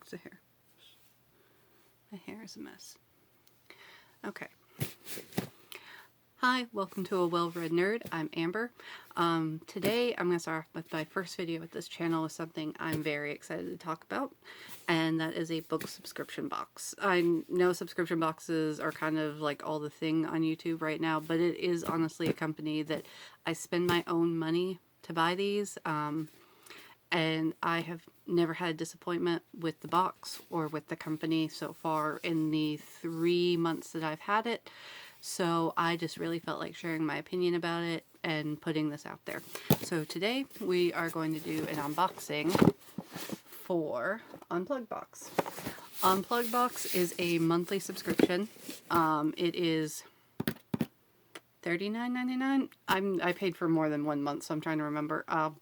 fix the hair. My hair is a mess. Okay. Hi, welcome to A Well-Read Nerd. I'm Amber. Today I'm going to start off with my first video with this channel with something I'm very excited to talk about, and that is a book subscription box. I know subscription boxes are kind of like all the thing on YouTube right now, but it is honestly a company that I spend my own money to buy these, and I have never had a disappointment with the box or with the company so far in the 3 months that I've had it. So I just really felt like sharing my opinion about it and putting this out there. So today we are going to do an unboxing for Unplugged Box. Unplugged Box is a monthly subscription. It is $39.99. I paid for more than 1 month, so I'm trying to remember. I'll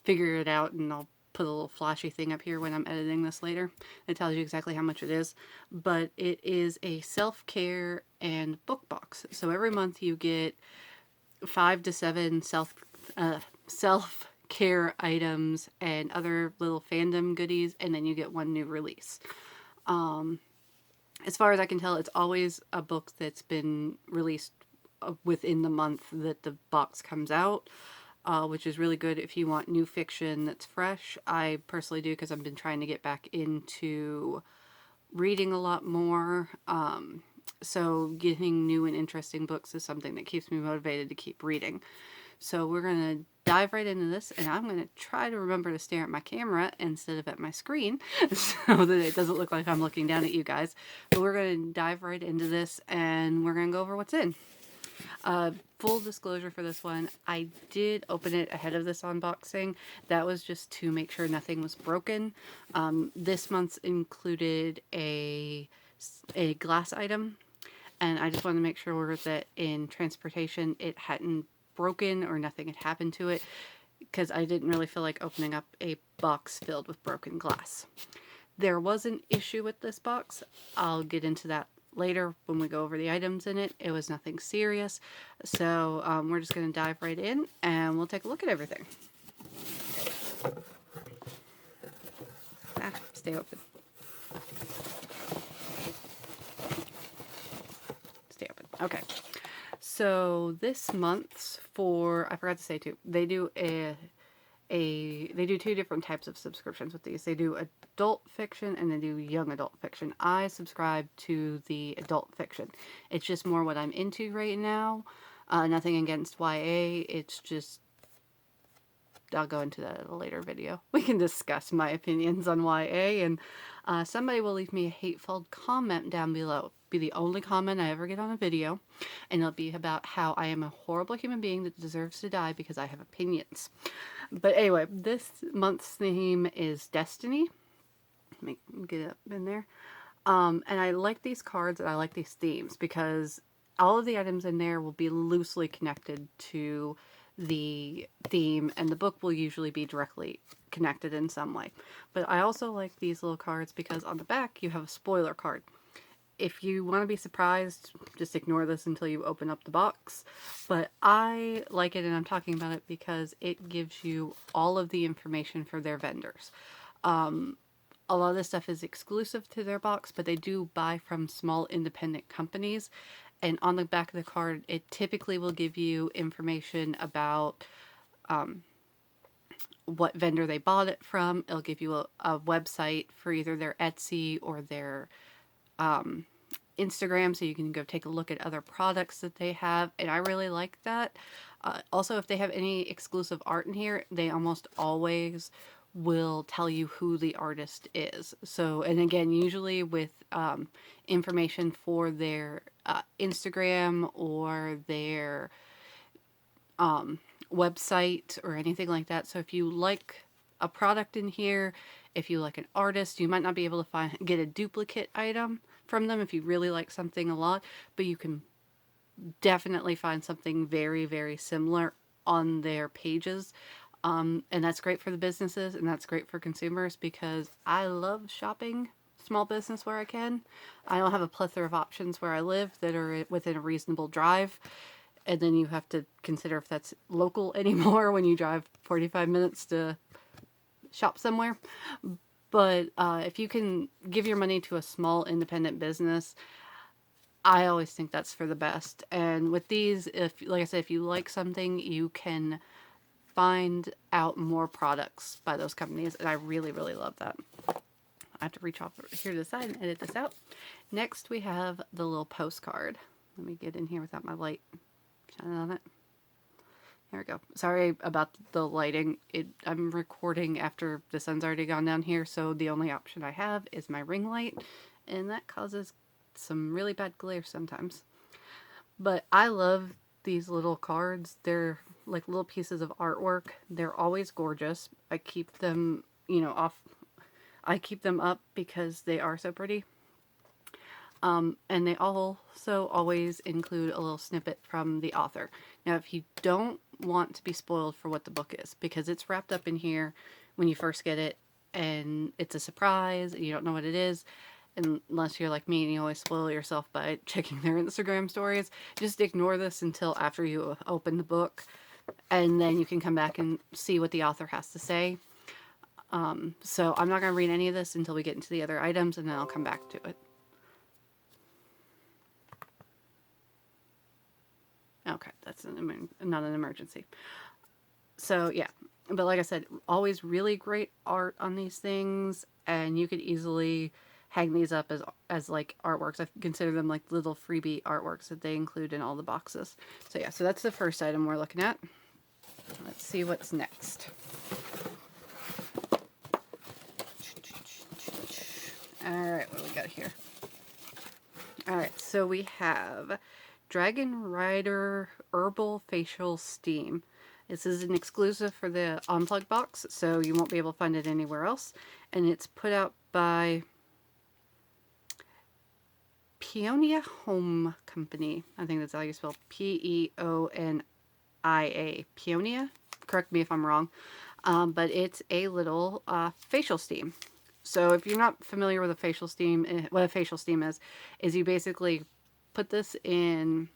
figure it out and I'll put a little flashy thing up here when I'm editing this later. It tells you exactly how much it is, but it is a self-care and book box. So every month you get 5 to 7 self-care items and other little fandom goodies, and then you get 1 new release. As far as I can tell, it's always a book that's been released within the month that the box comes out. Which is really good if you want new fiction that's fresh. I personally do, because I've been trying to get back into reading a lot more. So getting new and interesting books is something that keeps me motivated to keep reading. So we're going to dive right into this, and I'm going to try to remember to stare at my camera instead of at my screen so that it doesn't look like I'm looking down at you guys. But we're going to dive right into this, and we're going to go over what's in. Full disclosure for this one, I did open it ahead of this unboxing. That was just to make sure nothing was broken. This month's included a glass item, and I just wanted to make sure that in transportation it hadn't broken or nothing had happened to it, because I didn't really feel like opening up a box filled with broken glass. There was an issue with this box. I'll get into that later when we go over the items in it. It was nothing serious. So we're just going to dive right in and we'll take a look at everything. Stay open. Stay open. Okay. So this month's I forgot to say too, they do they do 2 different types of subscriptions with these. They do adult fiction and they do young adult fiction. I subscribe to the adult fiction. It's just more what I'm into right now. Nothing against YA. It's just, I'll go into that in a later video. We can discuss my opinions on YA, and somebody will leave me a hateful comment down below. Be the only comment I ever get on a video, and it'll be about how I am a horrible human being that deserves to die because I have opinions. But anyway, this month's theme is Destiny. Let me get it up in there. And I like these cards and I like these themes because all of the items in there will be loosely connected to the theme, and the book will usually be directly connected in some way. But I also like these little cards because on the back you have a spoiler card. If you want to be surprised, just ignore this until you open up the box. But I like it, and I'm talking about it because it gives you all of the information for their vendors. A lot of this stuff is exclusive to their box, but they do buy from small independent companies. And on the back of the card, it typically will give you information about what vendor they bought it from. It'll give you a website for either their Etsy or their Instagram, so you can go take a look at other products that they have, and I really like that. Also, if they have any exclusive art in here, they almost always will tell you who the artist is. So, and again, usually with information for their Instagram or their website or anything like that. So if you like a product in here, if you like an artist, you might not be able to get a duplicate item from them if you really like something a lot, but you can definitely find something very, very similar on their pages. And that's great for the businesses, and that's great for consumers, because I love shopping small business where I can. I don't have a plethora of options where I live that are within a reasonable drive. And then you have to consider if that's local anymore when you drive 45 minutes to shop somewhere. But if you can give your money to a small independent business, I always think that's for the best. And with these, if like I said, if you like something, you can find out more products by those companies, and I really, really love that. I have to reach off here to the side and edit this out. Next, we have the little postcard. Let me get in here without my light shining on it. Here we go. Sorry about the lighting. I'm recording after the sun's already gone down here, so the only option I have is my ring light, and that causes some really bad glare sometimes. But I love these little cards. They're like little pieces of artwork. They're always gorgeous. I keep them, I keep them up because they are so pretty. And they also always include a little snippet from the author. Now, if you don't want to be spoiled for what the book is, because it's wrapped up in here when you first get it, and it's a surprise, and you don't know what it is, unless you're like me and you always spoil yourself by checking their Instagram stories, just ignore this until after you open the book, and then you can come back and see what the author has to say. So I'm not going to read any of this until we get into the other items, and then I'll come back to it. Okay, that's not an emergency. So yeah, but like I said, always really great art on these things, and you could easily hang these up as like artworks. I consider them like little freebie artworks that they include in all the boxes. So yeah, so that's the first item we're looking at. Let's see what's next. All right, what do we got here? All right, so we have Dragon Rider Herbal Facial Steam. This is an exclusive for the Unplugged box, so you won't be able to find it anywhere else. And it's put out by Peonia Home Company. I think that's how you spell Peonia. Peonia? Correct me if I'm wrong. But it's a little facial steam. So if you're not familiar with a facial steam, what a facial steam is you basically put this in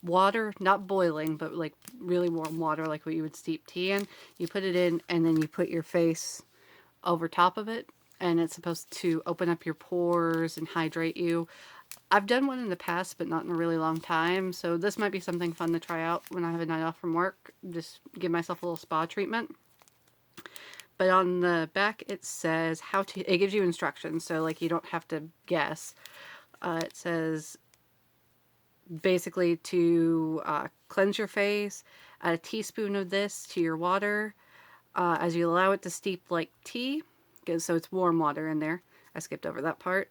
water, not boiling, but like really warm water, like what you would steep tea in. You put it in, and then you put your face over top of it, and it's supposed to open up your pores and hydrate you. I've done one in the past, but not in a really long time, so this might be something fun to try out when I have a night off from work. Just give myself a little spa treatment. But on the back, it says it gives you instructions, so like you don't have to guess. It says basically to cleanse your face, add a teaspoon of this to your water as you allow it to steep like tea, so it's warm water in there. I skipped over that part.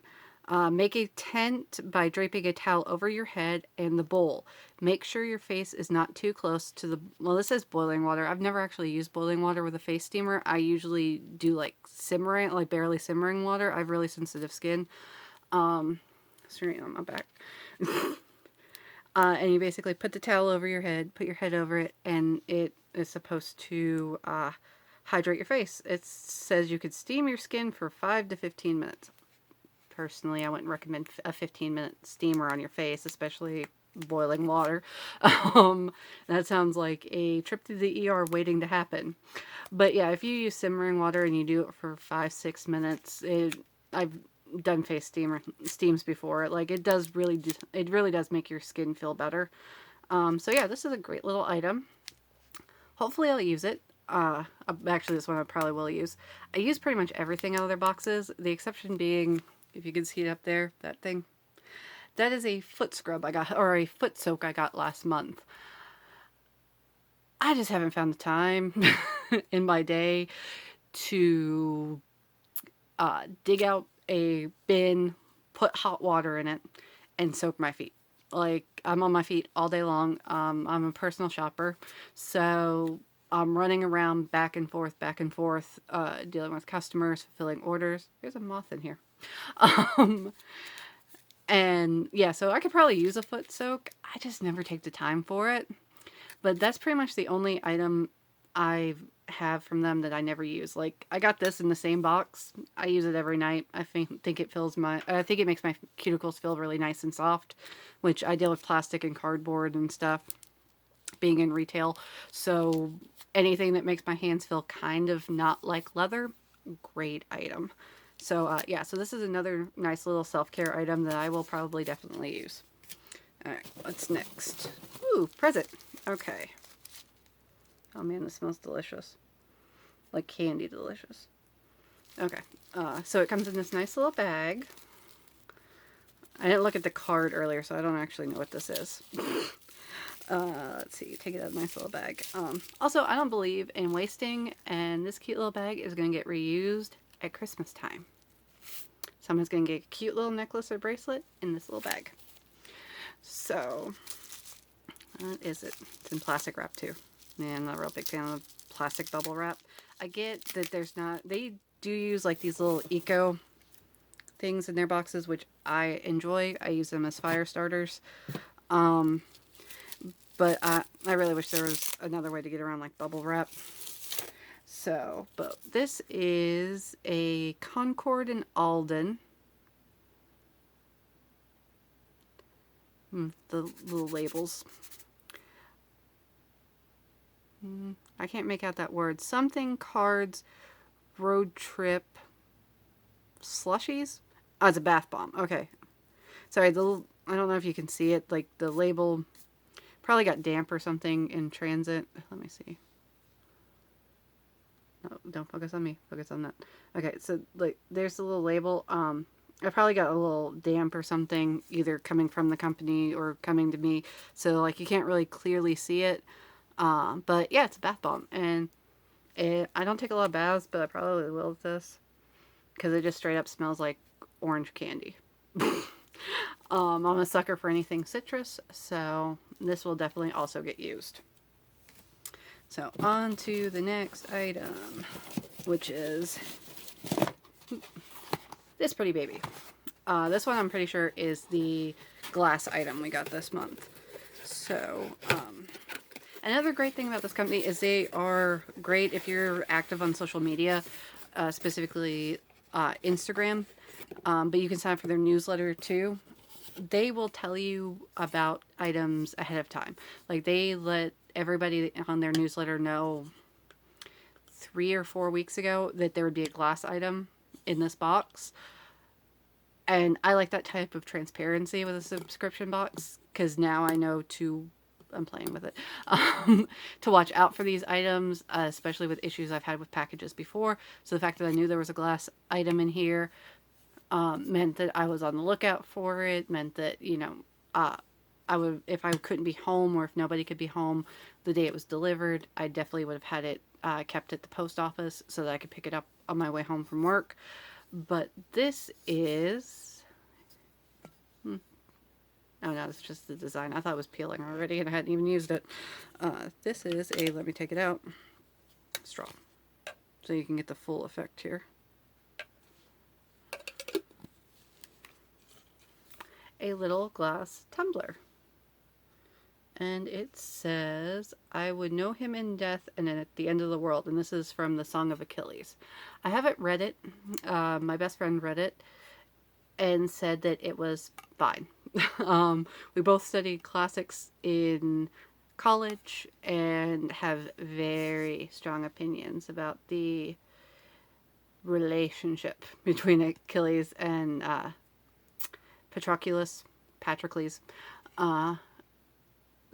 Make a tent by draping a towel over your head and the bowl. Make sure your face is not too close to the... Well, this says boiling water. I've never actually used boiling water with a face steamer. I usually do like simmering, like barely simmering water. I have really sensitive skin. Straight on my back. And you basically put the towel over your head, put your head over it, and it is supposed to hydrate your face. It says you could steam your skin for 5 to 15 minutes. Personally, I wouldn't recommend a 15-minute steamer on your face, especially boiling water. That sounds like a trip to the ER waiting to happen. But yeah, if you use simmering water and you do it for 5-6 minutes, I've done face steams before. Like it really does make your skin feel better. So yeah, this is a great little item. Hopefully I'll use it. Actually, this one I probably will use. I use pretty much everything out of their boxes, the exception being, if you can see it up there, that thing. That is a foot scrub I got, or a foot soak I got last month. I just haven't found the time in my day to dig out a bin, put hot water in it, and soak my feet. Like, I'm on my feet all day long. I'm a personal shopper, so I'm running around back and forth, dealing with customers, fulfilling orders. There's a moth in here. And yeah, so I could probably use a foot soak. I just never take the time for it. But that's pretty much the only item I have from them that I never use. Like, I got this in the same box. I use it every night. I think it makes my cuticles feel really nice and soft, which I deal with plastic and cardboard and stuff being in retail. So anything that makes my hands feel kind of not like leather great item. So yeah, so this is another nice little self-care item that I will probably definitely use. All right, what's next? Ooh, present. Okay. Oh man, this smells delicious. Like candy delicious. Okay, so it comes in this nice little bag. I didn't look at the card earlier, so I don't actually know what this is. Let's see, take it out of a nice little bag. Also, I don't believe in wasting, and this cute little bag is going to get reused at Christmas time. Someone's going to get a cute little necklace or bracelet in this little bag. So, what is it? It's in plastic wrap too. Yeah, I'm not a real big fan of plastic bubble wrap. I get that there's not, they do use like these little eco things in their boxes, which I enjoy. I use them as fire starters. But I really wish there was another way to get around like bubble wrap. So, but this is a Concord and Alden. The little labels. I can't make out that word. Something cards, road trip, slushies? Oh, it's a bath bomb. Okay. Sorry, I don't know if you can see it. Like the label probably got damp or something in transit. Let me see. No, don't focus on me. Focus on that. Okay, so like there's the little label. I probably got a little damp or something, either coming from the company or coming to me. So like you can't really clearly see it. But yeah, it's a bath bomb, and I don't take a lot of baths, but I probably will with this because it just straight up smells like orange candy. I'm a sucker for anything citrus, so this will definitely also get used. So on to the next item, which is this pretty baby. This one I'm pretty sure is the glass item we got this month. So, another great thing about this company is they are great if you're active on social media, specifically Instagram, but you can sign up for their newsletter too. They will tell you about items ahead of time. Like they let everybody on their newsletter know 3 or 4 weeks ago that there would be a glass item in this box. And I like that type of transparency with a subscription box because now I know I'm playing with it, to watch out for these items, especially with issues I've had with packages before. So the fact that I knew there was a glass item in here meant that I was on the lookout for it, meant that, you know, I would, if I couldn't be home or if nobody could be home the day it was delivered, I definitely would have had it kept at the post office so that I could pick it up on my way home from work. But this is... Oh no, it's just the design. I thought it was peeling already and I hadn't even used it. This is a, let me take it out, straw. So you can get the full effect here. A little glass tumbler. And it says, I would know him in death and at the end of the world. And this is from the Song of Achilles. I haven't read it. My best friend read it and said that it was fine. We both studied classics in college and have very strong opinions about the relationship between Achilles and Patroclus.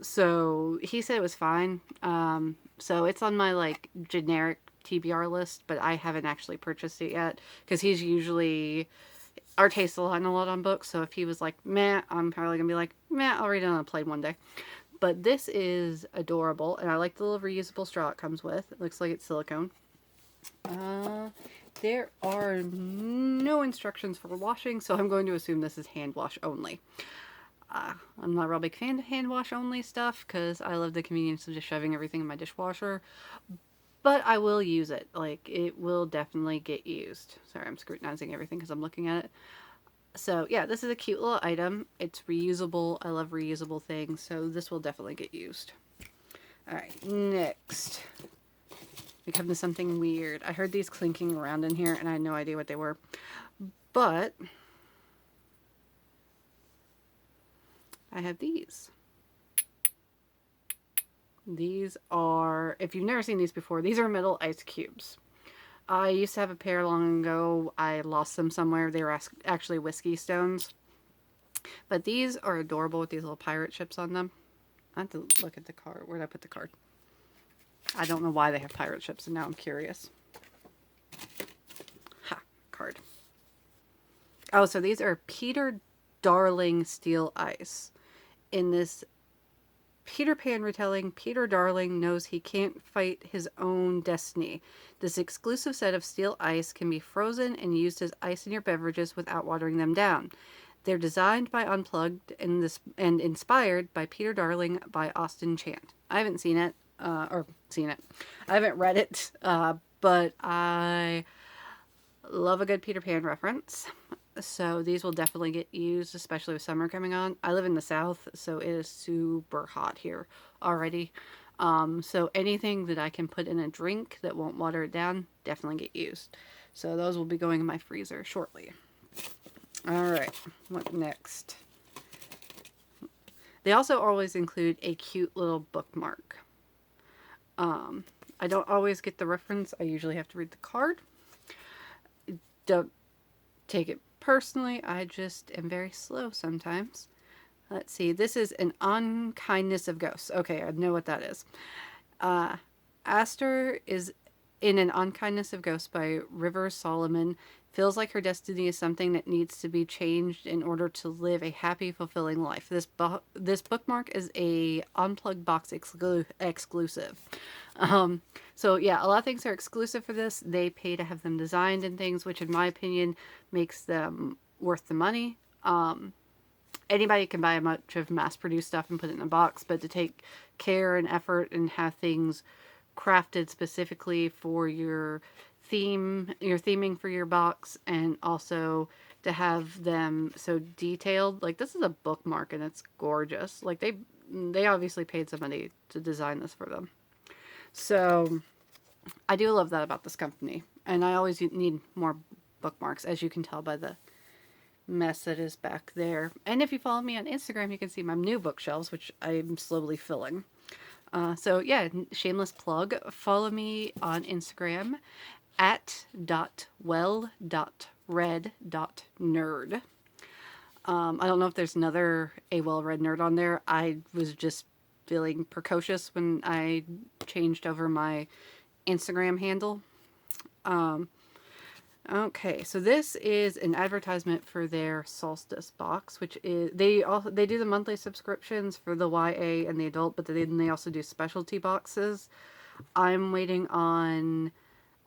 So he said it was fine. So it's on my like generic TBR list, but I haven't actually purchased it yet because he's usually, our tastes align a lot on books. So if he was like, meh, I'm probably gonna be like, meh, I'll read it on a plane one day. But this is adorable, and I like the little reusable straw it comes with. It looks like it's silicone. There are no instructions for washing, so I'm going to assume this is hand wash only. I'm not a real big fan of hand wash only stuff because I love the convenience of just shoving everything in my dishwasher. But I will use it. Like, it will definitely get used. Sorry, I'm scrutinizing everything because I'm looking at it. So, yeah, this is a cute little item. It's reusable. I love reusable things, so this will definitely get used. Alright, next. We come to something weird. I heard these clinking around in here, and I had no idea what they were. But I have these. These are, if you've never seen these before, these are metal ice cubes. I used to have a pair long ago. I lost them somewhere. They were actually whiskey stones. But these are adorable with these little pirate ships on them. I have to look at the card. Where did I put the card? I don't know why they have pirate ships, and now I'm curious. Ha, card. Oh, so these are Peter Darling Steel Ice. In this Peter Pan retelling, Peter Darling knows he can't fight his own destiny. This exclusive set of steel ice can be frozen and used as ice in your beverages without watering them down. They're designed by Unplugged and inspired by Peter Darling by Austin Chant. I haven't seen it, I haven't read it, but I love a good Peter Pan reference. So these will definitely get used, especially with summer coming on. I live in the South, so it is super hot here already. So anything that I can put in a drink that won't water it down, definitely get used. So those will be going in my freezer shortly. All right, what next? They also always include a cute little bookmark. I don't always get the reference. I usually have to read the card. Don't take it personally. I just am very slow sometimes. Let's see. This is an Unkindness of Ghosts. Okay, I know what that is. Aster is in an Unkindness of Ghosts by River Solomon. Feels like her destiny is something that needs to be changed in order to live a happy, fulfilling life. This bookmark is a Unplugged box exclusive. So yeah, a lot of things are exclusive for this. They pay to have them designed and things, which in my opinion makes them worth the money. Anybody can buy a bunch of mass-produced stuff and put it in a box, but to take care and effort and have things crafted specifically for your theming for your box, and also to have them so detailed. Like, this is a bookmark and it's gorgeous. Like, they obviously paid somebody to design this for them. So I do love that about this company, and I always need more bookmarks, as you can tell by the mess that is back there. And if you follow me on Instagram, you can see my new bookshelves, which I'm slowly filling. So yeah, shameless plug. Follow me on Instagram at .well.red.nerd. I don't know if there's another A Well Read Nerd on there. I was just feeling precocious when I changed over my Instagram handle. Okay, so this is an advertisement for their Solstice Box, which is they do the monthly subscriptions for the YA and the adult, but then they also do specialty boxes. I'm waiting on.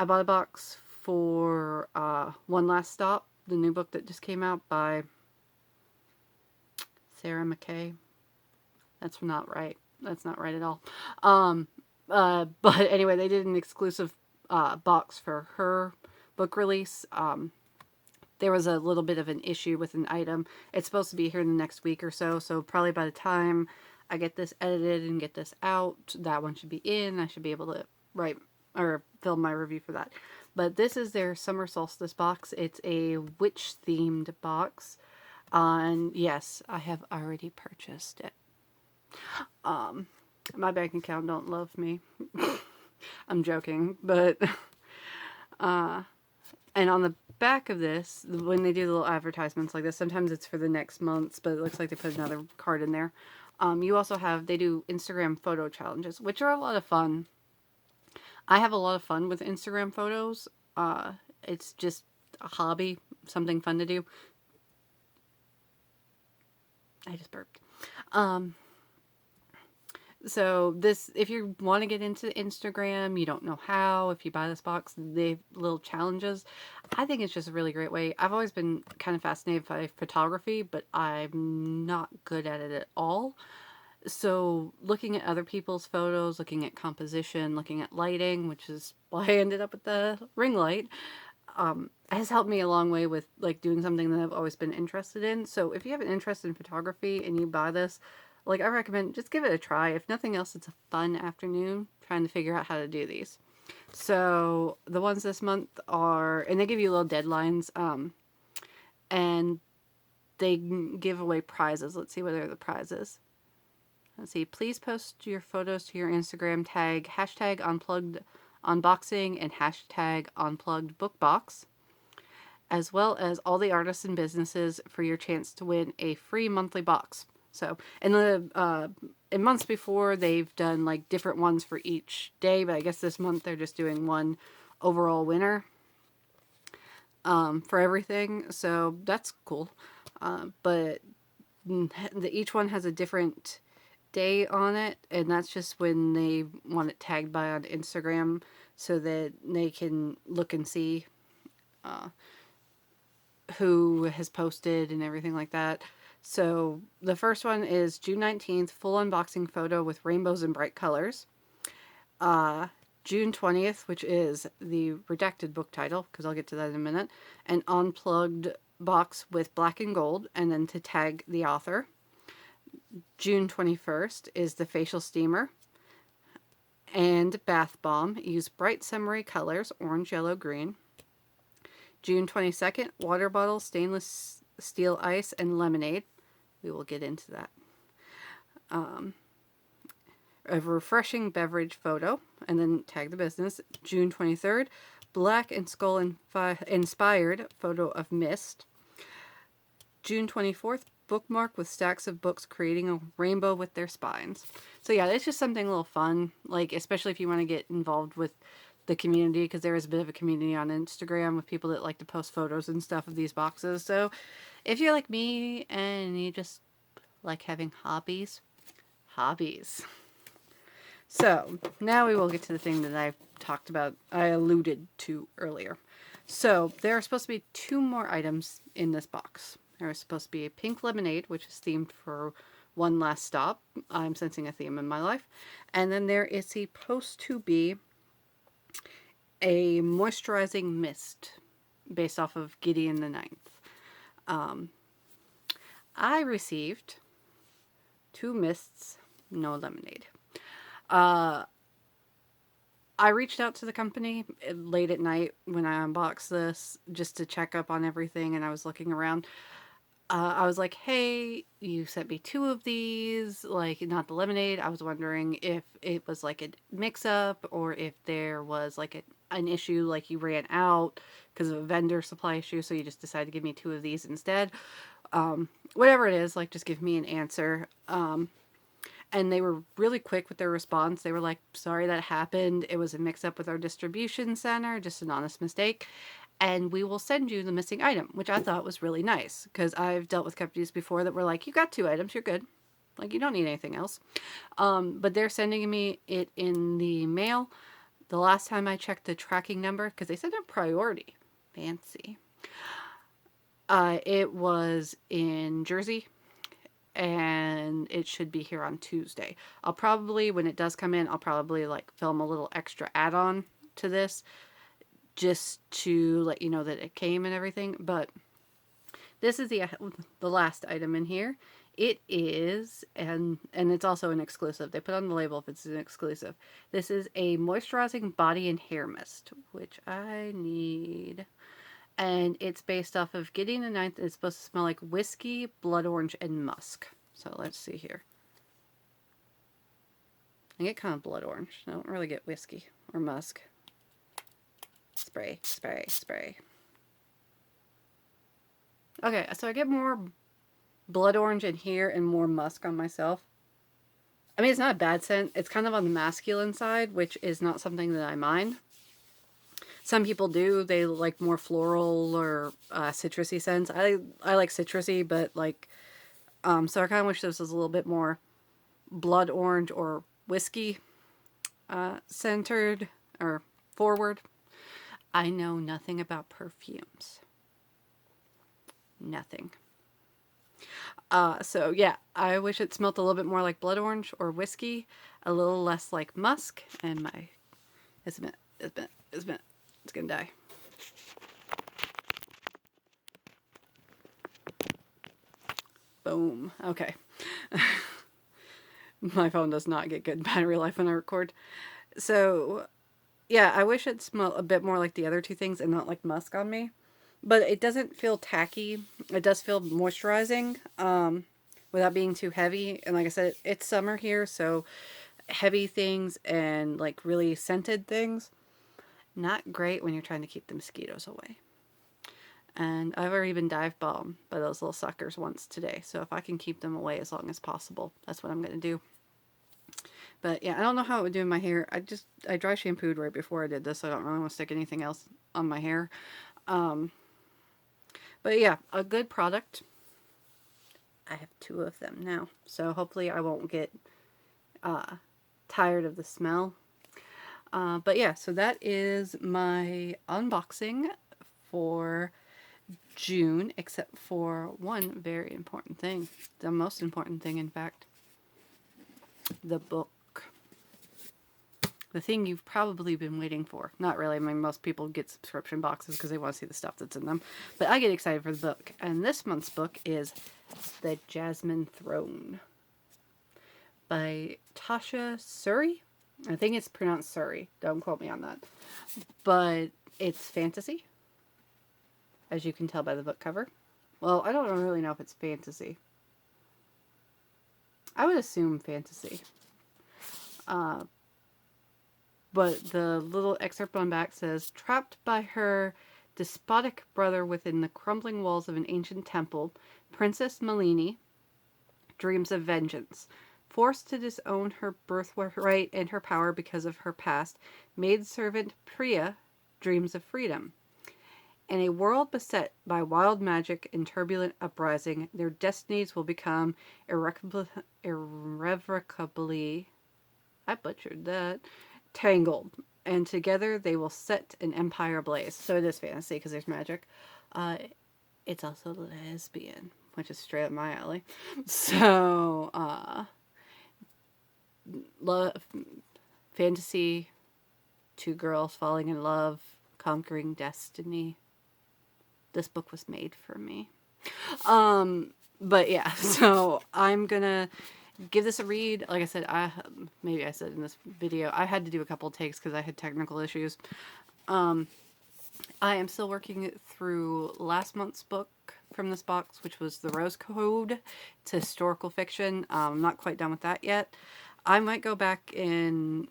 I bought a box for One Last Stop, the new book that just came out by Sarah McKay. That's not right. That's not right at all. But anyway, they did an exclusive box for her book release. There was a little bit of an issue with an item. It's supposed to be here in the next week or so, so probably by the time I get this edited and get this out, that one should be in. I should be able to write or film my review for that. But this is their summer solstice box. It's a witch themed box. And yes, I have already purchased it. My bank account don't love me. I'm joking, but and on the back of this, when they do little advertisements like this, sometimes it's for the next month's, but it looks like they put another card in there. You also they do Instagram photo challenges, which are a lot of fun. I have a lot of fun with Instagram photos. It's just a hobby, something fun to do. I just burped. So this, if you want to get into Instagram, you don't know how, if you buy this box, they little challenges. I think it's just a really great way. I've always been kind of fascinated by photography, but I'm not good at it at all. So looking at other people's photos, looking at composition, looking at lighting, which is why I ended up with the ring light, has helped me a long way with like doing something that I've always been interested in. So if you have an interest in photography and you buy this, like, I recommend just give it a try. If nothing else, it's a fun afternoon trying to figure out how to do these. So the ones this month are, and they give you little deadlines, and they give away prizes. Let's see what are the prizes. Let's see. Please post your photos to your Instagram, tag hashtag unboxing, and hashtag Unplugged Book Box, as well as all the artists and businesses for your chance to win a free monthly box. So, in months before, they've done like different ones for each day, but I guess this month they're just doing one overall winner for everything. So that's cool. But each one has a different day on it, and that's just when they want it tagged by on Instagram so that they can look and see who has posted and everything like that. So the first one is June 19th, full unboxing photo with rainbows and bright colors. June 20th, which is the redacted book title, because I'll get to that in a minute, an unplugged box with black and gold, and then to tag the author. June 21st is the facial steamer and bath bomb. Use bright summery colors, orange, yellow, green. June 22nd, water bottle, stainless steel ice, and lemonade. We will get into that. A refreshing beverage photo, and then tag the business. June 23rd, black and skull inspired photo of mist. June 24th, bookmark with stacks of books creating a rainbow with their spines. So yeah, it's just something a little fun, like especially if you want to get involved with the community, because there is a bit of a community on Instagram with people that like to post photos and stuff of these boxes. So if you're like me and you just like having hobbies. So now we will get to the thing that I alluded to earlier. So there are supposed to be 2 more items in this box. There is supposed to be a pink lemonade, which is themed for One Last Stop. I'm sensing a theme in my life. And then there is supposed to be a moisturizing mist based off of Gideon the Ninth. I received 2 mists, no lemonade. I reached out to the company late at night when I unboxed this just to check up on everything, and I was looking around. I was like, hey, you sent me 2 of these, like, not the lemonade. I was wondering if it was like a mix-up or if there was like an issue, like you ran out because of a vendor supply issue, so you just decided to give me 2 of these instead. Whatever it is, like, just give me an answer. And they were really quick with their response. They were like, sorry that happened. It was a mix-up with our distribution center, just an honest mistake. And we will send you the missing item, which I thought was really nice, because I've dealt with companies before that were like, you got 2 items, you're good. Like, you don't need anything else. But they're sending me it in the mail. The last time I checked the tracking number, because they said a priority. Fancy. It was in Jersey, and it should be here on Tuesday. I'll probably, when it does come in, I'll probably like film a little extra add-on to this just to let you know that it came and everything. But this is the last item in here. It is, and it's also an exclusive. They put on the label if it's an exclusive. This is a moisturizing body and hair mist, which I need. And it's based off of Gideon the Ninth. It's supposed to smell like whiskey, blood orange, and musk. So let's see here. I get kind of blood orange. I don't really get whiskey or musk. Spray, spray, spray. Okay, so I get more blood orange in here and more musk on myself. I mean, it's not a bad scent. It's kind of on the masculine side, which is not something that I mind. Some people do. They like more floral or citrusy scents. I like citrusy, but like, so I kind of wish this was a little bit more blood orange or whiskey centered or forward. I know nothing about perfumes. Nothing. So yeah, I wish it smelled a little bit more like blood orange or whiskey, a little less like musk, and my, it's gonna die. Boom. Okay. My phone does not get good battery life when I record. So yeah, I wish it smelled a bit more like the other 2 things and not like musk on me. But it doesn't feel tacky. It does feel moisturizing without being too heavy. And like I said, it's summer here, so heavy things and like really scented things Not great when you're trying to keep the mosquitoes away. And I've already been dive bombed by those little suckers once today. So if I can keep them away as long as possible, that's what I'm going to do. But yeah, I don't know how it would do in my hair. I dry shampooed right before I did this. So I don't really want to stick anything else on my hair. But yeah, a good product. I have 2 of them now. So hopefully I won't get tired of the smell. But yeah, so that is my unboxing for June, except for one very important thing. The most important thing, in fact. The book. The thing you've probably been waiting for. Not really. I mean, most people get subscription boxes because they want to see the stuff that's in them. But I get excited for the book. And this month's book is The Jasmine Throne by Tasha Suri. I think it's pronounced Suri. Don't quote me on that. But it's fantasy, as you can tell by the book cover. Well, I don't really know if it's fantasy. I would assume fantasy. But the little excerpt on back says, trapped by her despotic brother within the crumbling walls of an ancient temple, Princess Malini dreams of vengeance. Forced to disown her birthright and her power because of her past, maidservant Priya dreams of freedom. In a world beset by wild magic and turbulent uprising, their destinies will become irrevocably, I butchered that, tangled, and together they will set an empire ablaze. So it is fantasy because there's magic. It's also lesbian, which is straight up my alley. So, love, fantasy, 2 girls falling in love, conquering destiny. This book was made for me. But yeah, so I'm gonna give this a read. Like I said, maybe I said in this video, I had to do a couple takes because I had technical issues. I am still working through last month's book from this box, which was The Rose Code. It's historical fiction. I'm not quite done with that yet. I might go back and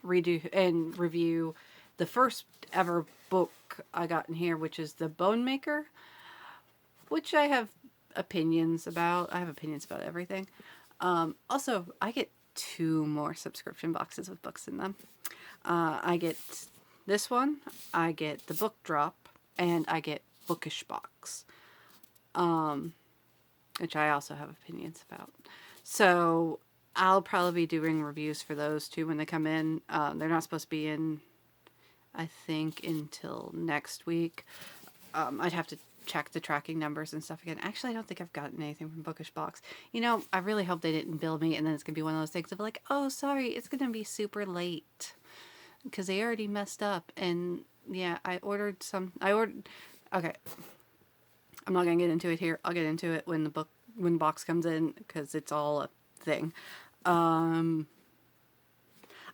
redo and review the first ever book I got in here, which is The Bone Maker, which I have opinions about. I have opinions about everything. Also, I get 2 more subscription boxes with books in them. I get this one, I get the book drop, and I get Bookish Box, which I also have opinions about. So I'll probably be doing reviews for those 2 when they come in. They're not supposed to be in, I think, until next week. I'd have to check the tracking numbers and stuff again. Actually, I don't think I've gotten anything from Bookish Box. You know, I really hope they didn't bill me and then it's going to be one of those things of like, oh, sorry, it's going to be super late. Because they already messed up. And yeah, okay. I'm not going to get into it here. I'll get into it when the box comes in because it's all a thing. I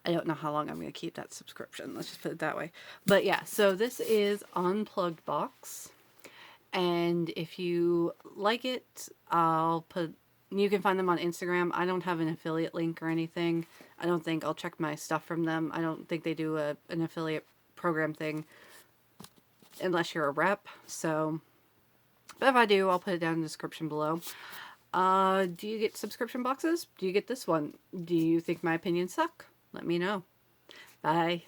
don't know how long I'm going to keep that subscription. Let's just put it that way. But yeah, so this is Unplugged box. And if you like it, you can find them on Instagram. I don't have an affiliate link or anything. I don't think. I'll check my stuff from them. I don't think they do an affiliate program thing unless you're a rep. So, but if I do, I'll put it down in the description below. Do you get subscription boxes? Do you get this one? Do you think my opinions suck? Let me know. Bye.